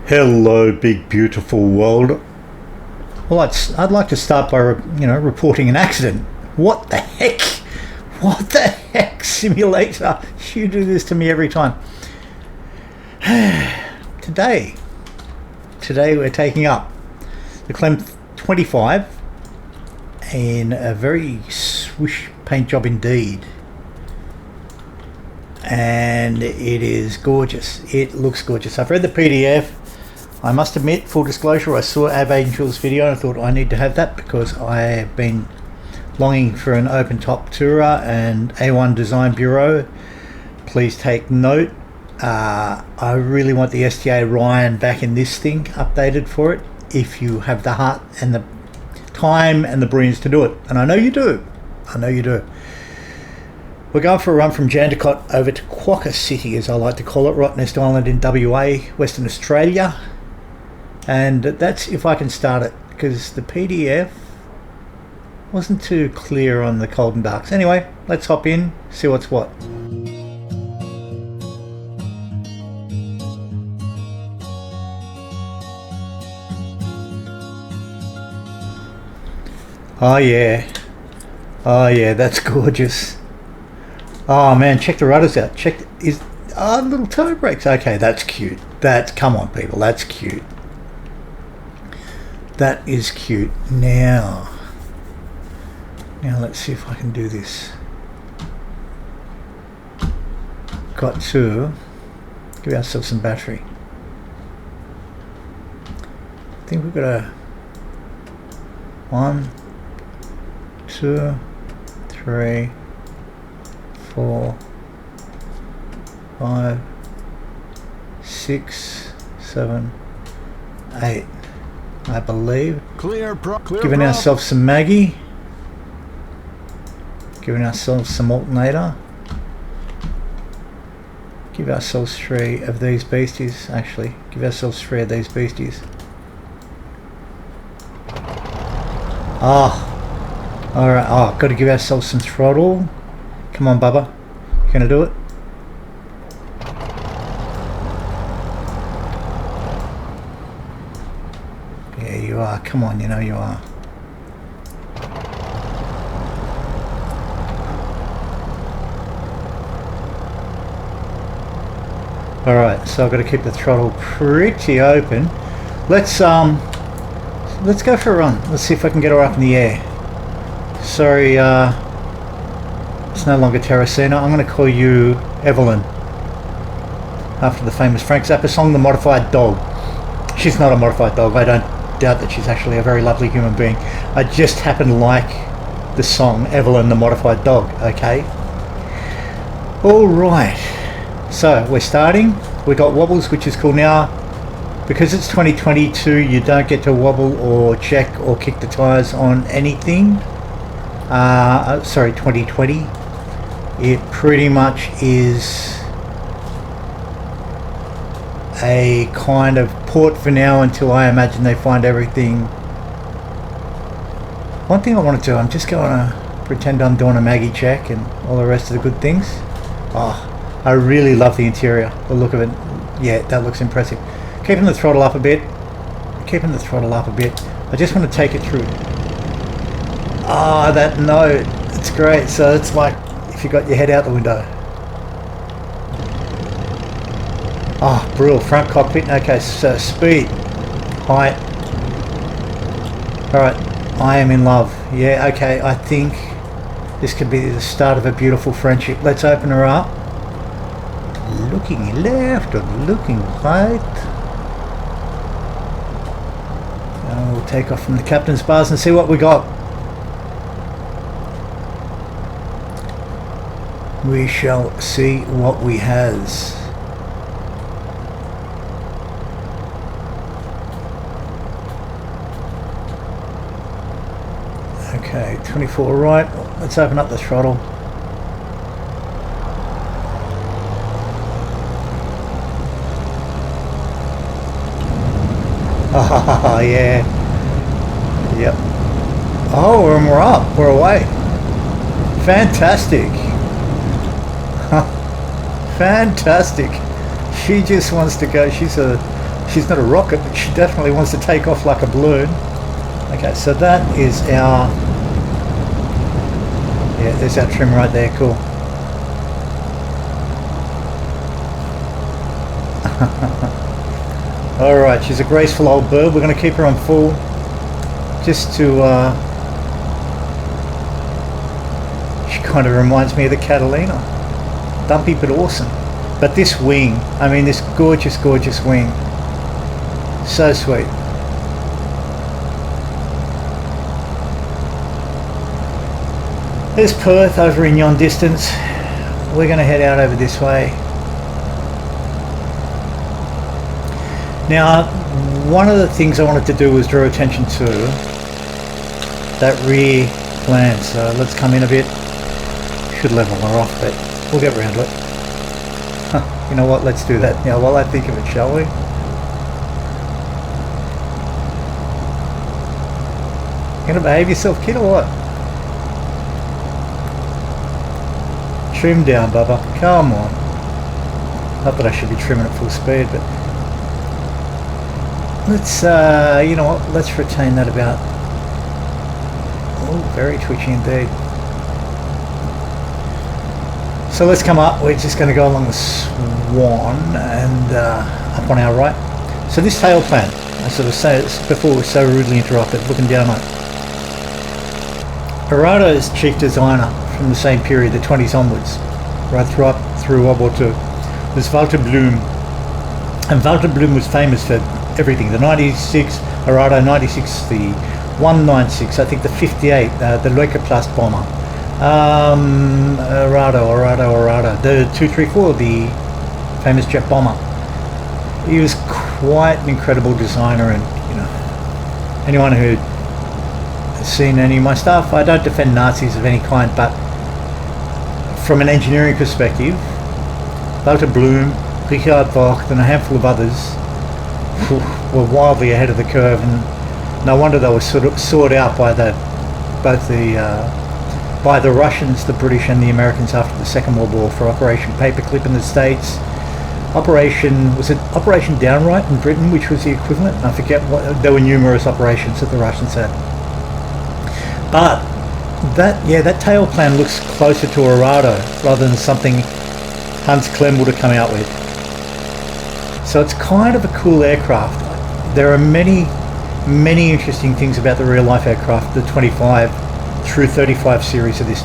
Hello, big beautiful world. Well, I'd like to start by reporting an accident. What the heck? What the heck, simulator? You do this to me every time. Today we're taking up the Klemm 25 in a very swish paint job indeed. And it is gorgeous. It looks gorgeous. I've read the PDF. I must admit, full disclosure, I saw Ab Angel's video and I thought I need to have that because I have been longing for an open top tourer and A1 Design Bureau. Please take note. I really want the STA Ryan back in this thing, updated for it, if you have the heart and the time and the brains to do it. And I know you do. I know you do. We're going for a run from Jandakot over to Quokka City, as I like to call it, Rottnest Island in WA, Western Australia. And that's if I can start it, because the PDF wasn't too clear on the cold and darks. Anyway, let's hop in, see what's what. Oh yeah, that's gorgeous. Oh man, check the rudders out. Little toe brakes. Okay, that's cute. Come on people, that's cute. That is cute. Now let's see if I can do this. Got to give ourselves some battery. I think we've got a 1, 2, 3, 4, 5, 6, 7, 8. I believe. Clear giving ourselves some Maggie. Giving ourselves some alternator. Give ourselves 3 of these beasties. Actually, give ourselves 3 of these beasties. Alright. Oh, got to give ourselves some throttle. Come on, Bubba. You gonna do it? Yeah, you are. Come on, you know you are. Alright, so I've got to keep the throttle pretty open. Let's go for a run. Let's see if I can get her up in the air. Sorry, it's no longer Terracina. I'm going to call you Evelyn, after the famous Frank Zappa song, The Modified Dog. She's not a modified dog. I don't doubt that she's actually a very lovely human being. I just happen to like the song Evelyn, the Modified Dog. Okay. Alright. So, we're starting. We got wobbles, which is cool now. Because it's 2022, you don't get to wobble or check or kick the tyres on anything. Sorry, 2020. It pretty much is a kind of port for now until I imagine they find everything. One thing I want to do, I'm just going to pretend I'm doing a Maggie check and all the rest of the good things. Oh, I really love the interior, the look of it. Yeah, that looks impressive. Keeping the throttle up a bit. I just want to take it through. Ah, that note. It's great. So it's like if you got your head out the window. Oh, brilliant. Front cockpit. Okay, so speed, height. Alright, I am in love. Yeah, okay, I think this could be the start of a beautiful friendship. Let's open her up. Looking left or looking right. And we'll take off from the captain's bars and see what we got. We shall see what we has. Okay, 24 right. Let's open up the throttle. Ah, yeah. Yep. Oh, and we're up. We're away. Fantastic. Fantastic. She just wants to go. She's a She's not a rocket, but she definitely wants to take off like a balloon. Okay, so that is our... Yeah, there's our trim right there, cool. Alright, she's a graceful old bird. We're going to keep her on full just to... She kind of reminds me of the Catalina. Bumpy but awesome. But this wing, I mean this gorgeous, gorgeous wing. So sweet. There's Perth over in yon distance. We're going to head out over this way. Now, one of the things I wanted to do was draw attention to that rear plan. So let's come in a bit. Should level her off, but we'll get around to it. You know what? Let's do that now while I think of it, shall we? You gonna behave yourself, kid, or what? Trim down, Bubba. Come on. Not that I should be trimming at full speed, but let's, you know what? Let's retain that about... Oh, very twitchy indeed. So let's come up. We're just going to go along the Swan and up on our right. So this tail plan, I sort of said before, was so rudely interrupted, looking down on it. Arado's chief designer from the same period, the 20s onwards, right through World War II, was Walter Bloom. And Walter Bloom was famous for everything. The 96 Arado 96, the 196, I think the 58, the Leukoplast bomber. Arado, the 234, the famous jet bomber. He was quite an incredible designer, and you know, anyone who has seen any of my stuff, I don't defend Nazis of any kind, but from an engineering perspective, Walter Bloom, Richard Vogt and a handful of others were wildly ahead of the curve, and no wonder they were sort of sought out by by the Russians, the British and the Americans after the Second World War for Operation Paperclip in the States. Was it Operation Downright in Britain, which was the equivalent? I forget what. There were numerous operations that the Russians had. But that tail plan looks closer to Arado rather than something Hans Klemm would have come out with. So it's kind of a cool aircraft. There are many interesting things about the real life aircraft, the 25 through 35 series of this.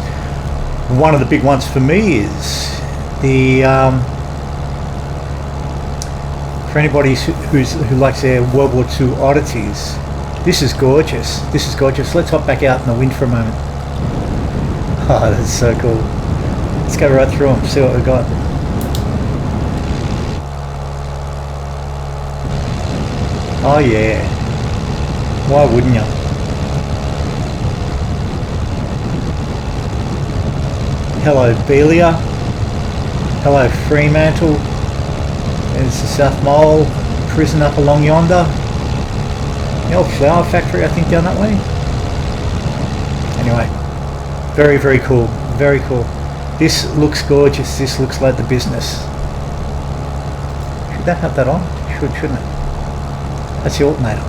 One of the big ones for me is the for anybody who likes their World War II oddities, this is gorgeous. This is gorgeous. Let's hop back out in the wind for a moment. Oh, that's so cool. Let's go right through them, see what we've got. Oh yeah, why wouldn't you? Hello Belia, hello Fremantle, there's the South Mole prison up along yonder, the old flower factory I think down that way. Anyway, very, very cool, very cool. This looks gorgeous, this looks like the business. Should that have that on? Shouldn't it? That's the alternator.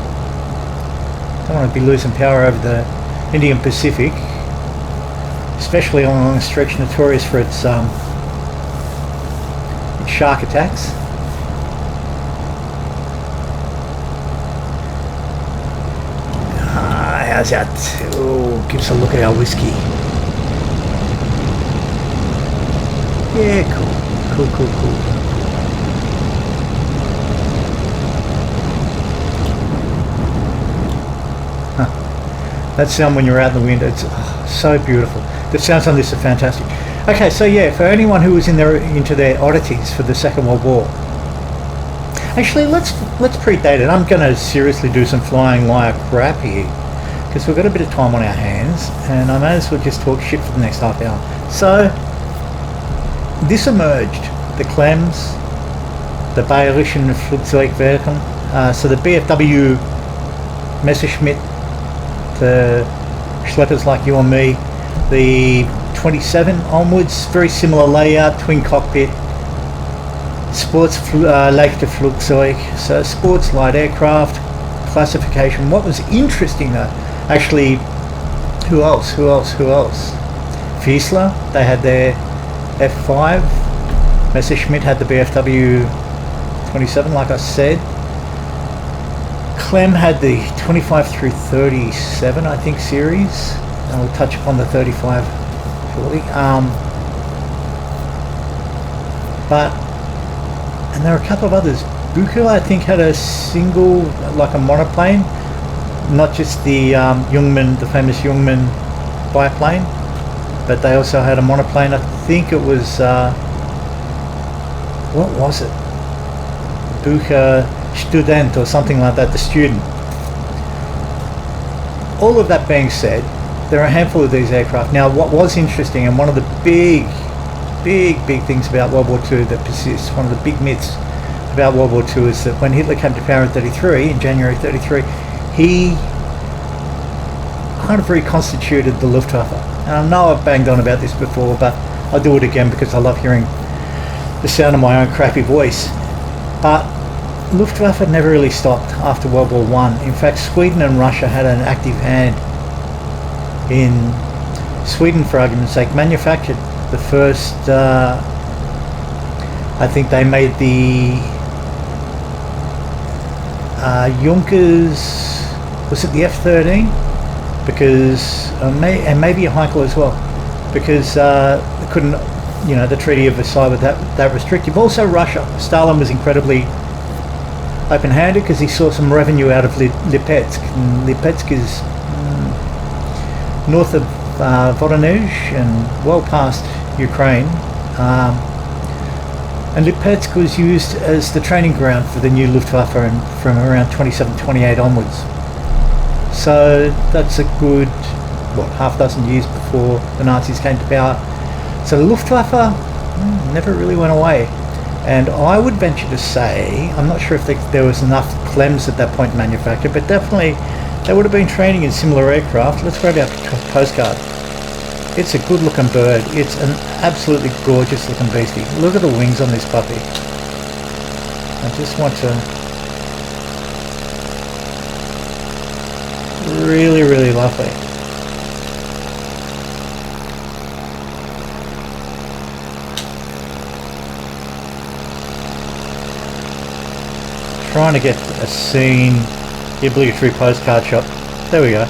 Don't want to be losing power over the Indian Pacific, especially on a stretch notorious for its shark attacks. How's that? Oh, give us a look at our whiskey. Yeah, cool. That sound when you're out in the wind, it's so beautiful. The sounds on this are fantastic. Okay, so yeah, for anyone who was into their oddities for the Second World War, actually let's predate it. I'm going to seriously do some flying wire crap here because we've got a bit of time on our hands, and I may as well just talk shit for the next half hour. So this emerged, the Klemms, the Bayerischen Flugzeugwerken, so the BFW Messerschmitt, the schleppers like you and me, the 27 onwards, very similar layout, twin cockpit, leichte Flugzeug, so sports light aircraft classification. What was interesting though, actually, who else? Fiesler, they had their F5. Messerschmitt had the BFW 27, like I said. Klemm had the 25 through 37, I think, series, and we'll touch upon the 35 shortly. And there are a couple of others. Bucher, I think, had a single, like a monoplane, not just the Jungmann, the famous Jungmann biplane, but they also had a monoplane. I think it was, what was it? Bucher Student or something like that, the student. All of that being said, there are a handful of these aircraft. Now, what was interesting, and one of the big things about World War II that persists, one of the big myths about World War II, is that when Hitler came to power in 33, in January 33, he kind of reconstituted the Luftwaffe. And I know I've banged on about this before, but I'll do it again because I love hearing the sound of my own crappy voice. But Luftwaffe never really stopped after World War I. In fact, Sweden and Russia had an active hand in Sweden, for argument's sake, manufactured the first, I think they made the Junkers, was it the F-13? Because, and maybe a Heinkel as well, because they couldn't, the Treaty of Versailles was that restrictive. Also Russia, Stalin was incredibly open-handed because he saw some revenue out of Lipetsk. And Lipetsk is north of Voronezh and well past Ukraine, and Lipetsk was used as the training ground for the new Luftwaffe from around 27-28 onwards. So that's a good, half dozen years before the Nazis came to power. So the Luftwaffe never really went away. And I would venture to say, I'm not sure if there was enough Klemms at that point manufactured, but definitely they would have been training in similar aircraft. Let's grab our postcard. It's a good looking bird. It's an absolutely gorgeous looking beastie. Look at the wings on this puppy. I just want to really lovely. Trying to get a scene, the obligatory postcard shot. There we go.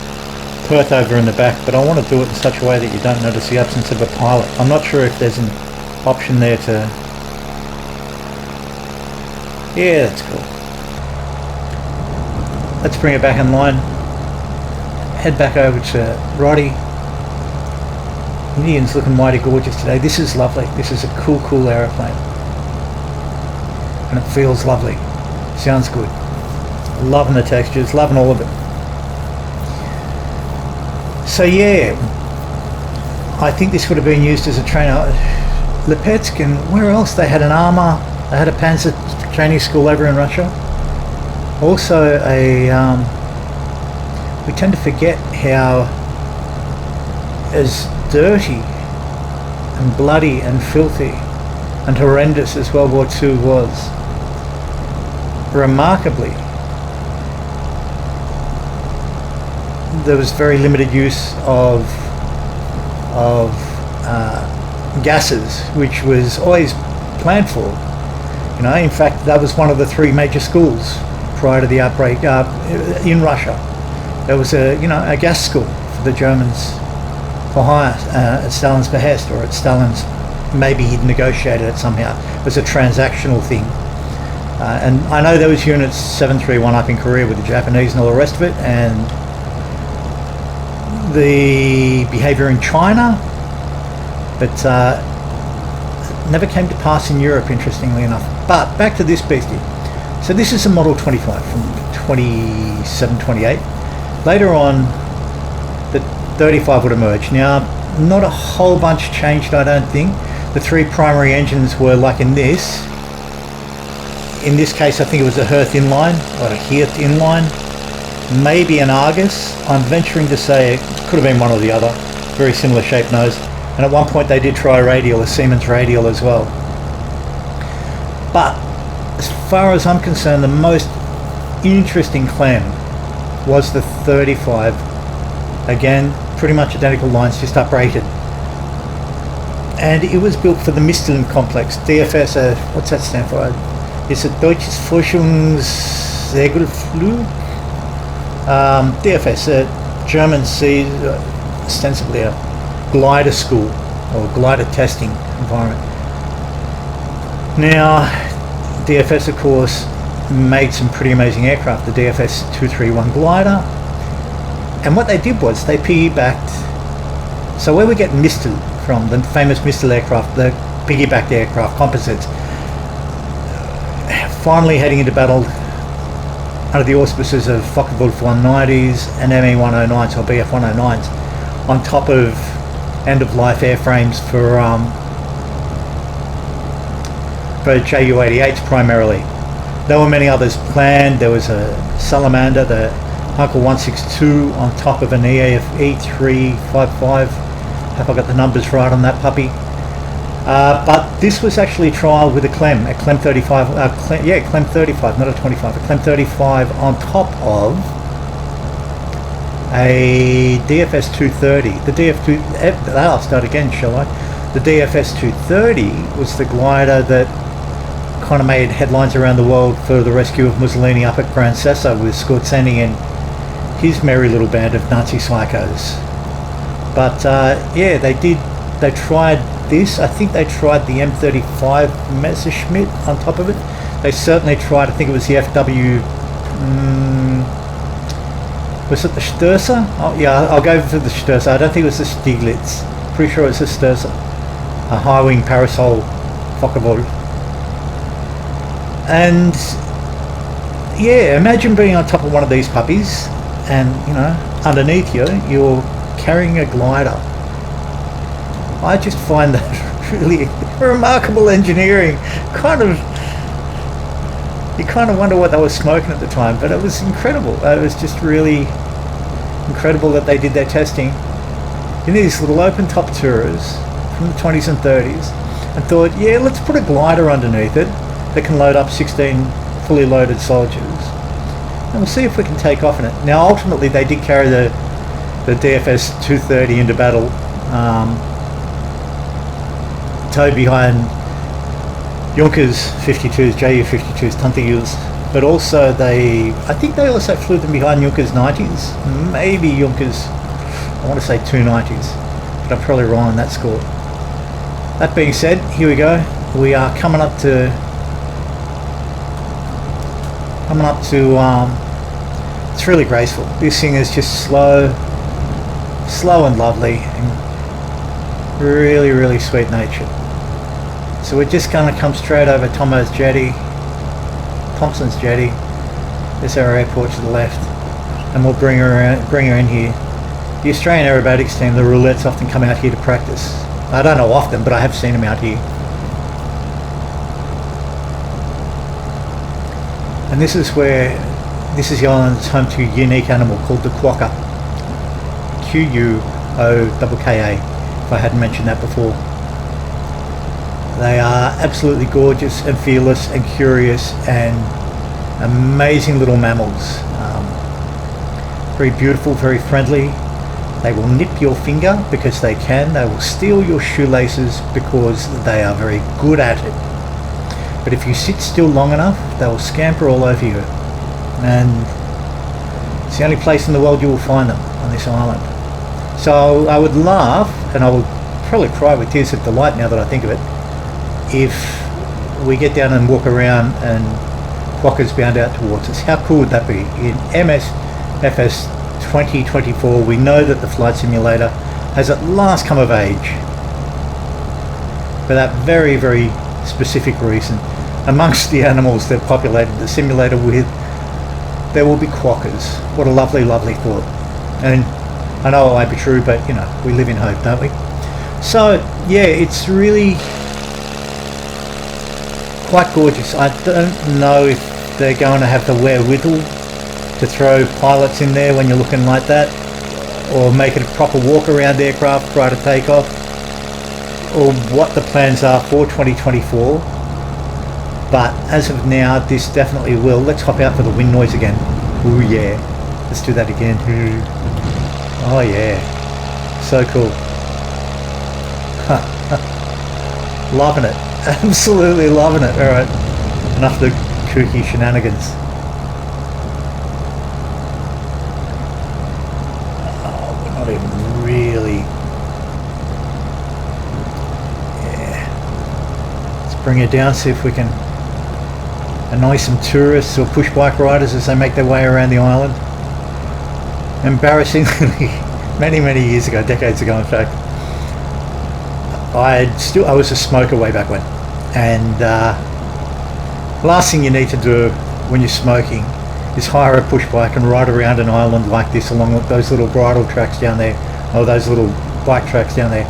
Perth over in the back, but I want to do it in such a way that you don't notice the absence of a pilot. I'm not sure if there's an option there to... Yeah, that's cool. Let's bring it back in line. Head back over to Roddy. Indian's looking mighty gorgeous today. This is lovely. This is a cool aeroplane. And it feels lovely. Sounds good. Loving the textures, loving all of it. So yeah, I think this would have been used as a trainer. Lipetsk, and where else? They had an armour, they had a panzer training school over in Russia. Also we tend to forget how as dirty and bloody and filthy and horrendous as World War II was. Remarkably, there was very limited use of gases, which was always planned for. In fact, that was one of the three major schools prior to the outbreak in Russia. There was a gas school for the Germans for hire at Stalin's behest, or at Stalin's, maybe he'd negotiated it somehow. It was a transactional thing. And I know there was units 731 up in Korea with the Japanese and all the rest of it, and the behaviour in China, but never came to pass in Europe, interestingly enough. But back to this beastie. So this is a Model 25 from 27-28. Later on, the 35 would emerge. Now, not a whole bunch changed, I don't think. The three primary engines were like in this. In this case, I think it was a Herth inline, or a Hirth inline, maybe an Argus. I'm venturing to say it could have been one or the other. Very similar shaped nose. And at one point they did try a radial, a Siemens radial as well. But as far as I'm concerned, the most interesting Klemm was the 35. Again, pretty much identical lines, just uprated. And it was built for the Michelin complex, DFS, what's that stand for? It's a Deutsches Forschungssegelflug. DFS, German sees ostensibly a glider school or glider testing environment. Now, DFS, of course, made some pretty amazing aircraft, the DFS231 glider. And what they did was they piggybacked. So where we get Mistel from, the famous Mistel aircraft, the piggybacked aircraft composites, finally heading into battle under the auspices of Focke-Wulf 190s and ME109s or BF 109s, on top of end-of-life airframes for Ju-88s primarily. There were many others planned. There was a Salamander, the Hangar 162 on top of an E355. Have I got the numbers right on that puppy? But this was actually a trial with a Klemm 35, Klemm 35, not a 25, a Klemm 35 on top of a DFS 230. The I'll start again, shall I? The DFS 230 was the glider that kind of made headlines around the world for the rescue of Mussolini up at Gran Sasso with Scorzeni and his merry little band of Nazi psychos. But yeah, they tried this. I think they tried the M35 Messerschmitt on top of it. They certainly tried, I think it was the FW, was it the Sturzer? Oh, yeah, I'll go for the Sturzer. I don't think it was the Stieglitz. Pretty sure it's the Sturzer. A high-wing parasol Focke-Wulf. And yeah, imagine being on top of one of these puppies and, you know, underneath you're carrying a glider. I just find that really remarkable engineering. You kind of wonder what they were smoking at the time, but it was incredible. It was just really incredible that they did their testing in these little open top tours from the 20s and 30s and thought, yeah, let's put a glider underneath it that can load up 16 fully loaded soldiers and we'll see if we can take off in it. Now ultimately they did carry the DFS 230 into battle, towed behind Junkers 52s, Ju-52s, Tantius, but also I think they also flew them behind Junkers 90s, maybe Junkers, I want to say 290s, but I'm probably wrong on that score. That being said, here we go. We are coming up to it's really graceful. This thing is just slow and lovely and really, really sweet natured. So we're just going to come straight over Thompson's jetty. There's our airport to the left, and we'll bring her in here. The Australian aerobatics team, the roulettes, often come out here to practice. I don't know often, but I have seen them out here. And this is the island's home to a unique animal called the quokka. Quokka, if I hadn't mentioned that before. They are absolutely gorgeous and fearless and curious and amazing little mammals. Very beautiful, very friendly. They will nip your finger because they can. They will steal your shoelaces because they are very good at it. But if you sit still long enough, they will scamper all over you. And it's the only place in the world you will find them, on this island. So I would laugh, and I will probably cry with tears of delight now that I think of it, if we get down and walk around and quokkas bound out towards us. How cool would that be? In MSFS2024, we know that the flight simulator has at last come of age. For that very, very specific reason. Amongst the animals that populated the simulator with, there will be quokkas. What a lovely, lovely thought. And I know it won't be true, but you know, we live in hope, don't we? So yeah, it's really quite gorgeous. I don't know if they're going to have the wherewithal to throw pilots in there when you're looking like that, or make it a proper walk around aircraft prior to takeoff, or what the plans are for 2024. But as of now, this definitely will. Let's hop out for the wind noise again. Oh yeah, let's do that again. Oh yeah, so cool. Loving it, absolutely loving it. All right, enough of the kooky shenanigans. Oh, we're not even really. Yeah, let's bring it down, see if we can annoy some tourists or push bike riders as they make their way around the island. Embarrassingly, many years ago, decades ago in fact, I was a smoker way back when, and last thing you need to do when you're smoking is hire a push bike and ride around an island like this along those little bridle tracks down there, or those little bike tracks down there.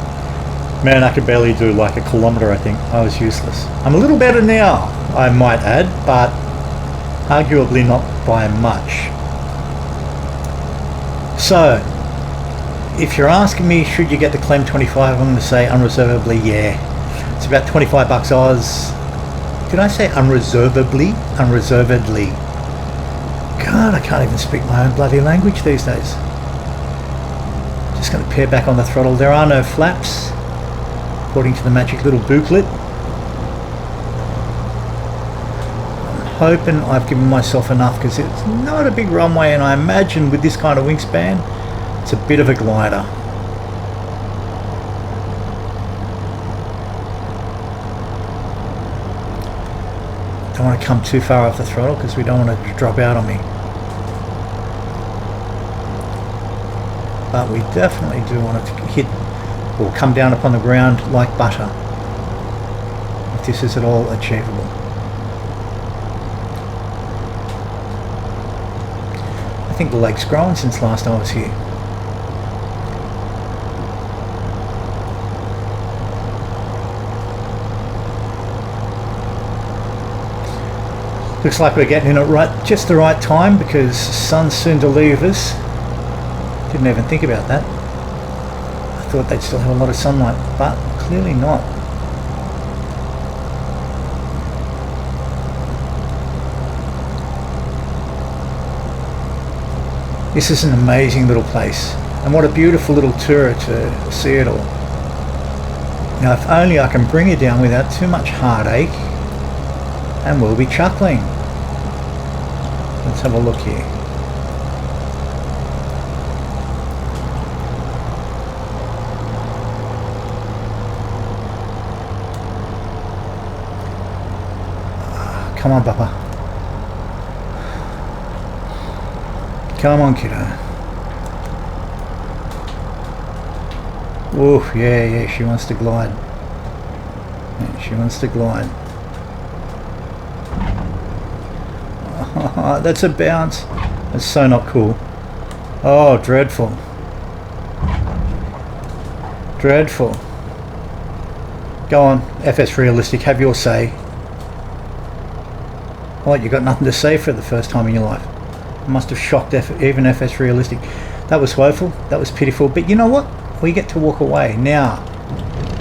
Man, I could barely do like a kilometre, I think. I was useless. I'm a little better now, I might add, but arguably not by much. So, if you're asking me, should you get the Klemm 25, I'm going to say unreservedly, yeah. It's about 25 bucks Oz. Did I say unreservedly? Unreservedly. God, I can't even speak my own bloody language these days. Just going to pair back on the throttle. There are no flaps, according to the magic little booklet. I'm hoping I've given myself enough, because it's not a big runway, and I imagine with this kind of wingspan, it's a bit of a glider. Don't want to come too far off the throttle because we don't want it to drop out on me. But we definitely do want it to hit or come down upon the ground like butter, if this is at all achievable. I think the lake's grown since last I was here. Looks like we're getting in at just the right time, because the sun's soon to leave us. Didn't even think about that. I thought they'd still have a lot of sunlight, but clearly not. This is an amazing little place, and what a beautiful little tour to see it all. Now, if only I can bring it down without too much heartache, and we'll be chuckling. Let's have a look here. Come on, Papa. Come on, kiddo. Oh, yeah, she wants to glide. Yeah, she wants to glide. Oh, that's a bounce. That's so not cool. Oh, dreadful. Dreadful. Go on, FS Realistic, have your say. What, you got nothing to say for the first time in your life? Must have shocked even FS Realistic. That was woeful, that was pitiful, but you know what? We get to walk away. Now,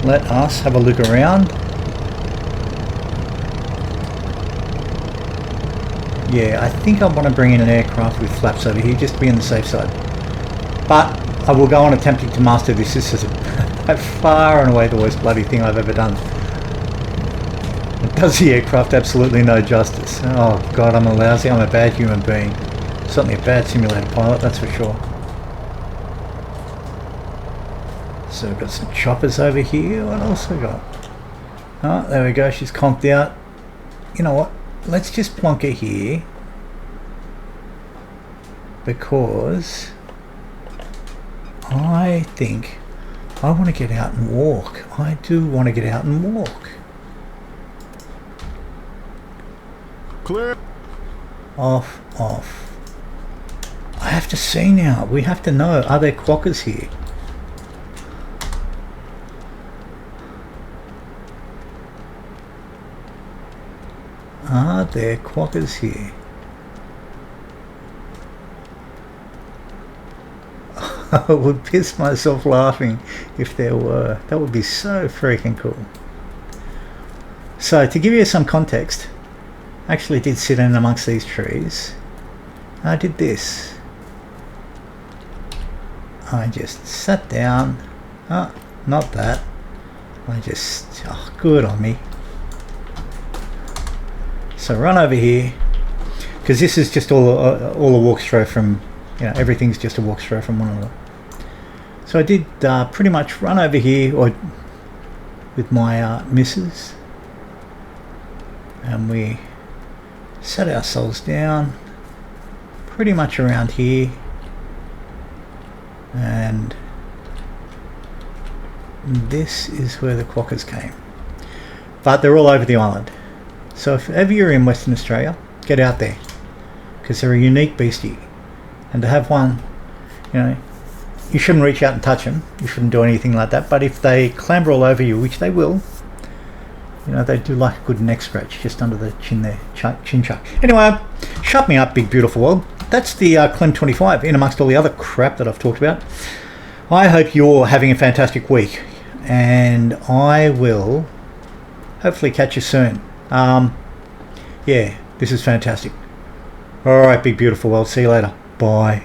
let us have a look around. Yeah, I think I want to bring in an aircraft with flaps over here, just to be on the safe side. But I will go on attempting to master this. This is by far and away the worst bloody thing I've ever done. It does the aircraft absolutely no justice. Oh God, I'm a bad human being. Certainly a bad simulator pilot, that's for sure. So we've got some choppers over here. What else we got? Oh, there we go, she's conked out. You know what? Let's just plonk her here, because I think I want to get out and walk. I do want to get out and walk. Clear. Off. I have to see now. We have to know. Are there quokkas here? Are there quokkas here? I would piss myself laughing if there were. That would be so freaking cool. So to give you some context, actually did sit in amongst these trees. I did this. I just sat down. Oh, not that. I just, oh, good on me. So run over here, because this is just all a walkthrough from, you know, everything's just a walkthrough from one another. So I did pretty much run over here, or with my missus, and we sat ourselves down pretty much around here, and this is where the quokkas came. But they're all over the island. So if ever you're in Western Australia, get out there, because they're a unique beastie, and to have one, you know, you shouldn't reach out and touch them, you shouldn't do anything like that, but if they clamber all over you, which they will, you know, they do like a good neck scratch just under the chin there, chin chuck. Anyway, shut me up, big beautiful world. That's the Klemm 25 in amongst all the other crap that I've talked about. I hope you're having a fantastic week, and I will hopefully catch you soon. Yeah, this is fantastic. Alright, big beautiful world, see you later. Bye.